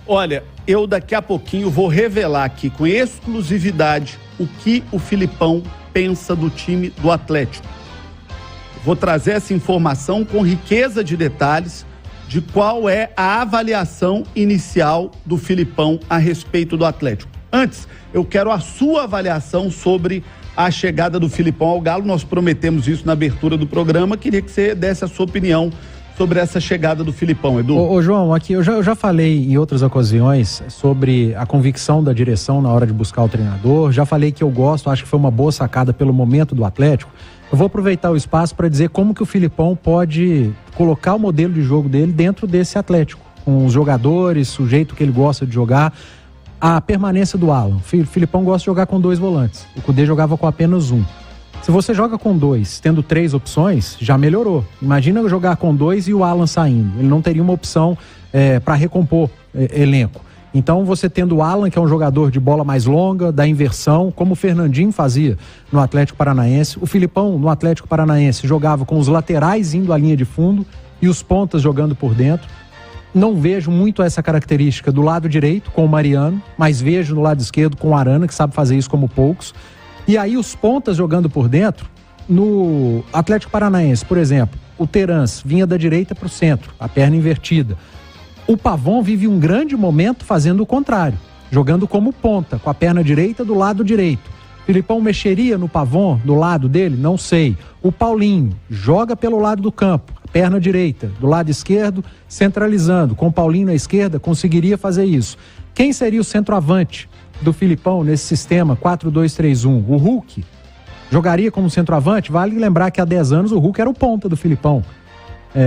Olha, eu daqui a pouquinho vou revelar aqui com exclusividade o que o Filipão pensa do time do Atlético. Vou trazer essa informação com riqueza de detalhes de qual é a avaliação inicial do Filipão a respeito do Atlético. Antes, eu quero a sua avaliação sobre a chegada do Filipão ao Galo. Nós prometemos isso na abertura do programa. Queria que você desse a sua opinião sobre essa chegada do Filipão, Edu. Ô João, aqui eu já falei em outras ocasiões sobre a convicção da direção na hora de buscar o treinador. Já falei que eu gosto, acho que foi uma boa sacada pelo momento do Atlético. Eu vou aproveitar o espaço para dizer como que o Filipão pode colocar o modelo de jogo dele dentro desse Atlético, com os jogadores, o jeito que ele gosta de jogar. A permanência do Alan. O Filipão gosta de jogar com 2 volantes. O Cudê jogava com apenas 1. Se você joga com 2, tendo 3 opções, já melhorou. Imagina jogar com 2 e o Alan saindo. Ele não teria uma opção para recompor elenco. Então, você tendo o Alan, que é um jogador de bola mais longa, da inversão, como o Fernandinho fazia no Atlético Paranaense. O Filipão, no Atlético Paranaense, jogava com os laterais indo à linha de fundo e os pontas jogando por dentro. Não vejo muito essa característica do lado direito com o Mariano, mas vejo no lado esquerdo com o Arana, que sabe fazer isso como poucos. E aí os pontas jogando por dentro, no Atlético Paranaense, por exemplo, o Terans vinha da direita para o centro, a perna invertida. O Pavon vive um grande momento fazendo o contrário, jogando como ponta, com a perna direita do lado direito. Filipão mexeria no Pavon, do lado dele? Não sei. O Paulinho joga pelo lado do campo, perna direita, do lado esquerdo, centralizando. Com o Paulinho na esquerda, conseguiria fazer isso. Quem seria o centroavante do Filipão nesse sistema 4-2-3-1? O Hulk jogaria como centroavante? Vale lembrar que há 10 anos o Hulk era o ponta do Filipão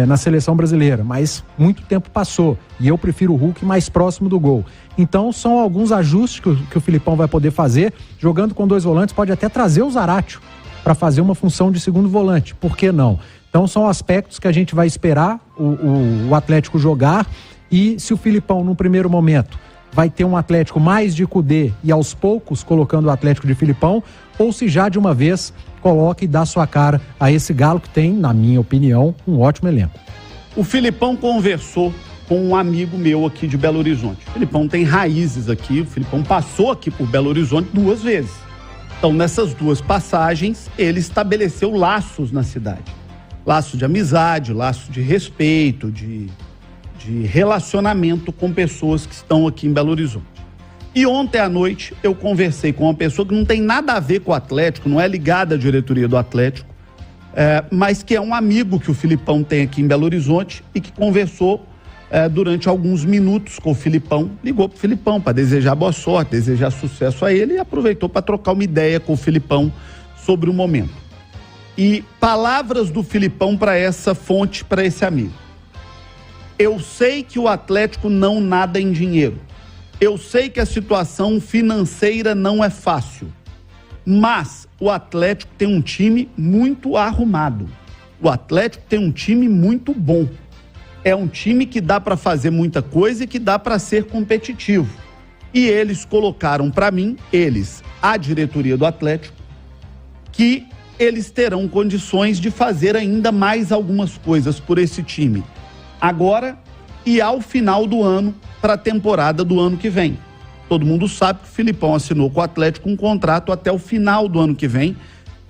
na seleção brasileira, mas muito tempo passou e eu prefiro o Hulk mais próximo do gol. Então são alguns ajustes que o Filipão vai poder fazer. Jogando com 2 volantes, pode até trazer o Zaratio para fazer uma função de segundo volante, por que não? Então são aspectos que a gente vai esperar o Atlético jogar, e se o Filipão num primeiro momento vai ter um Atlético mais de Cudê e aos poucos colocando o Atlético de Filipão, ou se já de uma vez coloca e dá sua cara a esse Galo que tem, na minha opinião, um ótimo elenco. O Filipão conversou com um amigo meu aqui de Belo Horizonte. O Filipão tem raízes aqui, o Filipão passou aqui por Belo Horizonte 2 vezes. Então, nessas 2 passagens, ele estabeleceu laços na cidade. Laço de amizade, laço de respeito, de relacionamento com pessoas que estão aqui em Belo Horizonte. E ontem à noite eu conversei com uma pessoa que não tem nada a ver com o Atlético, não é ligada à diretoria do Atlético, mas que é um amigo que o Filipão tem aqui em Belo Horizonte e que conversou durante alguns minutos com o Filipão, ligou para o Filipão para desejar boa sorte, desejar sucesso a ele, e aproveitou para trocar uma ideia com o Filipão sobre o momento. E palavras do Filipão para essa fonte, para esse amigo. Eu sei que o Atlético não nada em dinheiro. Eu sei que a situação financeira não é fácil. Mas o Atlético tem um time muito arrumado. O Atlético tem um time muito bom. É um time que dá para fazer muita coisa e que dá para ser competitivo. E eles colocaram para mim, a diretoria do Atlético, que eles terão condições de fazer ainda mais algumas coisas por esse time. Agora e ao final do ano, para a temporada do ano que vem. Todo mundo sabe que o Filipão assinou com o Atlético um contrato até o final do ano que vem,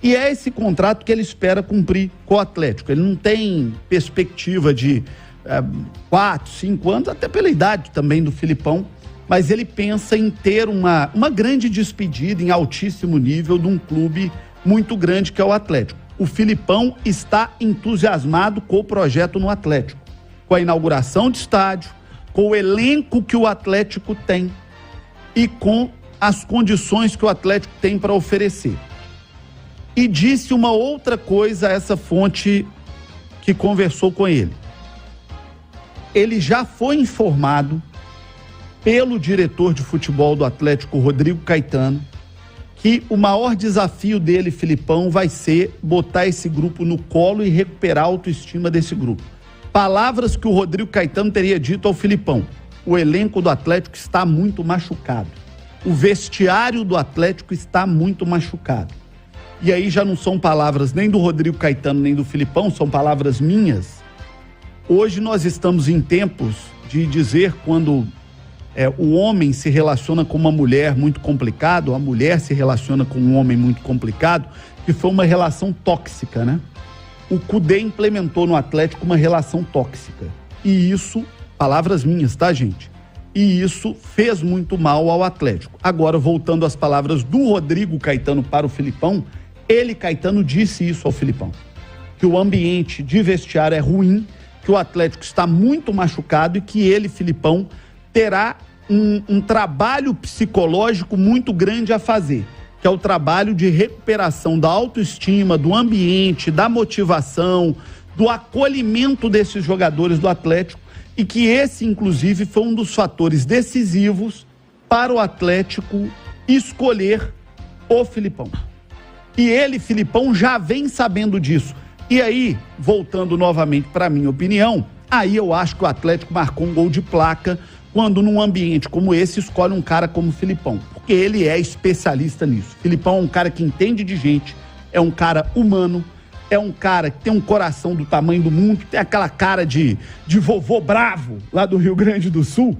e é esse contrato que ele espera cumprir com o Atlético. Ele não tem perspectiva de 4, 5 anos, até pela idade também do Filipão, mas ele pensa em ter uma grande despedida em altíssimo nível de um clube muito grande que é o Atlético. O Filipão está entusiasmado com o projeto no Atlético, com a inauguração de estádio, com o elenco que o Atlético tem e com as condições que o Atlético tem para oferecer. E disse uma outra coisa a essa fonte que conversou com ele. Ele já foi informado pelo diretor de futebol do Atlético, Rodrigo Caetano, que o maior desafio dele, Filipão, vai ser botar esse grupo no colo e recuperar a autoestima desse grupo. Palavras que o Rodrigo Caetano teria dito ao Filipão: o elenco do Atlético está muito machucado. O vestiário do Atlético está muito machucado. E aí já não são palavras nem do Rodrigo Caetano nem do Filipão, são palavras minhas. Hoje nós estamos em tempos de dizer, quando o homem se relaciona com uma mulher muito complicado, a mulher se relaciona com um homem muito complicado, que foi uma relação tóxica, né? O Cudê implementou no Atlético uma relação tóxica. E isso, palavras minhas, tá, gente? E isso fez muito mal ao Atlético. Agora, voltando às palavras do Rodrigo Caetano para o Filipão, ele, Caetano, disse isso ao Filipão, que o ambiente de vestiário é ruim, que o Atlético está muito machucado e que ele, Filipão, terá um trabalho psicológico muito grande a fazer, que é o trabalho de recuperação da autoestima, do ambiente, da motivação, do acolhimento desses jogadores do Atlético, e que esse, inclusive, foi um dos fatores decisivos para o Atlético escolher o Filipão. E ele, Filipão, já vem sabendo disso. E aí, voltando novamente para a minha opinião, aí eu acho que o Atlético marcou um gol de placa quando num ambiente como esse escolhe um cara como o Filipão, porque ele é especialista nisso. Filipão é um cara que entende de gente, é um cara humano, é um cara que tem um coração do tamanho do mundo, tem aquela cara de vovô bravo lá do Rio Grande do Sul,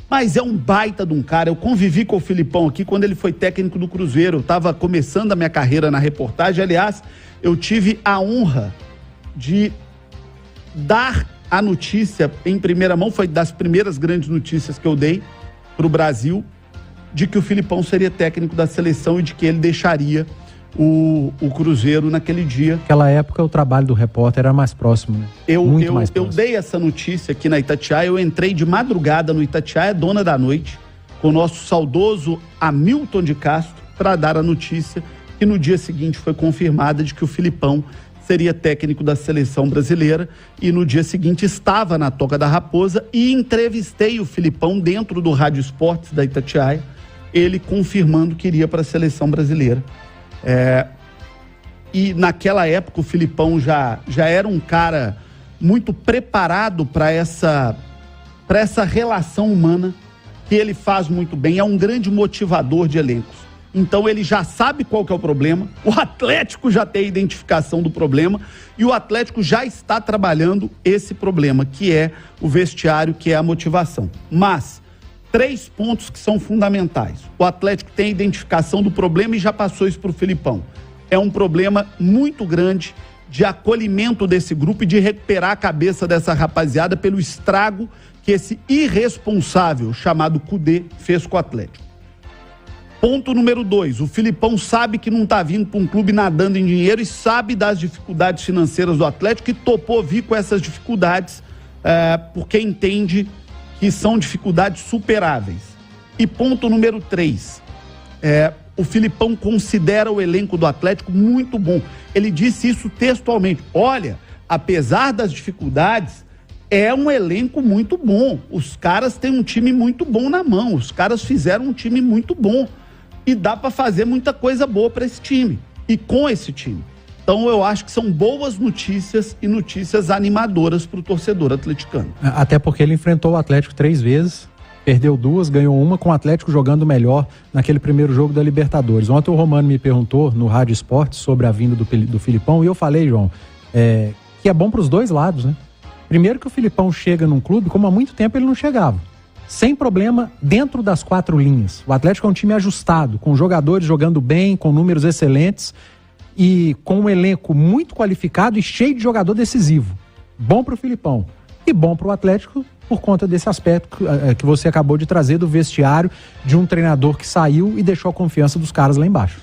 mas é um baita de um cara. Eu convivi com o Filipão aqui quando ele foi técnico do Cruzeiro, eu estava começando a minha carreira na reportagem, aliás, eu tive a honra de dar a notícia em primeira mão, foi das primeiras grandes notícias que eu dei para o Brasil, de que o Filipão seria técnico da seleção e de que ele deixaria o Cruzeiro naquele dia. Naquela época o trabalho do repórter era mais próximo, né? Eu dei essa notícia aqui na Itatiaia, eu entrei de madrugada no Itatiaia, Dona da Noite, com o nosso saudoso Hamilton de Castro, para dar a notícia que no dia seguinte foi confirmada de que o Filipão seria técnico da seleção brasileira, e no dia seguinte estava na Toca da Raposa e entrevistei o Filipão dentro do Rádio Esportes da Itatiaia, ele confirmando que iria para a seleção brasileira. E naquela época o Filipão já era um cara muito preparado para essa relação humana, que ele faz muito bem, é um grande motivador de elencos. Então ele já sabe qual que é o problema, o Atlético já tem a identificação do problema e o Atlético já está trabalhando esse problema, que é o vestiário, que é a motivação. Mas 3 pontos que são fundamentais. O Atlético tem a identificação do problema e já passou isso para o Filipão. É um problema muito grande de acolhimento desse grupo e de recuperar a cabeça dessa rapaziada pelo estrago que esse irresponsável chamado Cudê fez com o Atlético. Ponto número 2, o Filipão sabe que não está vindo para um clube nadando em dinheiro e sabe das dificuldades financeiras do Atlético e topou vir com essas dificuldades porque entende que são dificuldades superáveis. E ponto número 3, o Filipão considera o elenco do Atlético muito bom. Ele disse isso textualmente. Olha, apesar das dificuldades, é um elenco muito bom. Os caras têm um time muito bom na mão. Os caras fizeram um time muito bom. E dá para fazer muita coisa boa para esse time. E com esse time. Então eu acho que são boas notícias e notícias animadoras para o torcedor atleticano. Até porque ele enfrentou o Atlético 3 vezes, perdeu 2, ganhou 1, com o Atlético jogando melhor naquele primeiro jogo da Libertadores. Ontem o Romano me perguntou no Rádio Esportes sobre a vinda do Filipão e eu falei, João, que é bom para os dois lados, né? Primeiro que o Filipão chega num clube como há muito tempo ele não chegava. Sem problema, dentro das 4 linhas. O Atlético é um time ajustado, com jogadores jogando bem, com números excelentes e com um elenco muito qualificado e cheio de jogador decisivo. Bom para o Filipão e bom para o Atlético por conta desse aspecto que você acabou de trazer do vestiário de um treinador que saiu e deixou a confiança dos caras lá embaixo.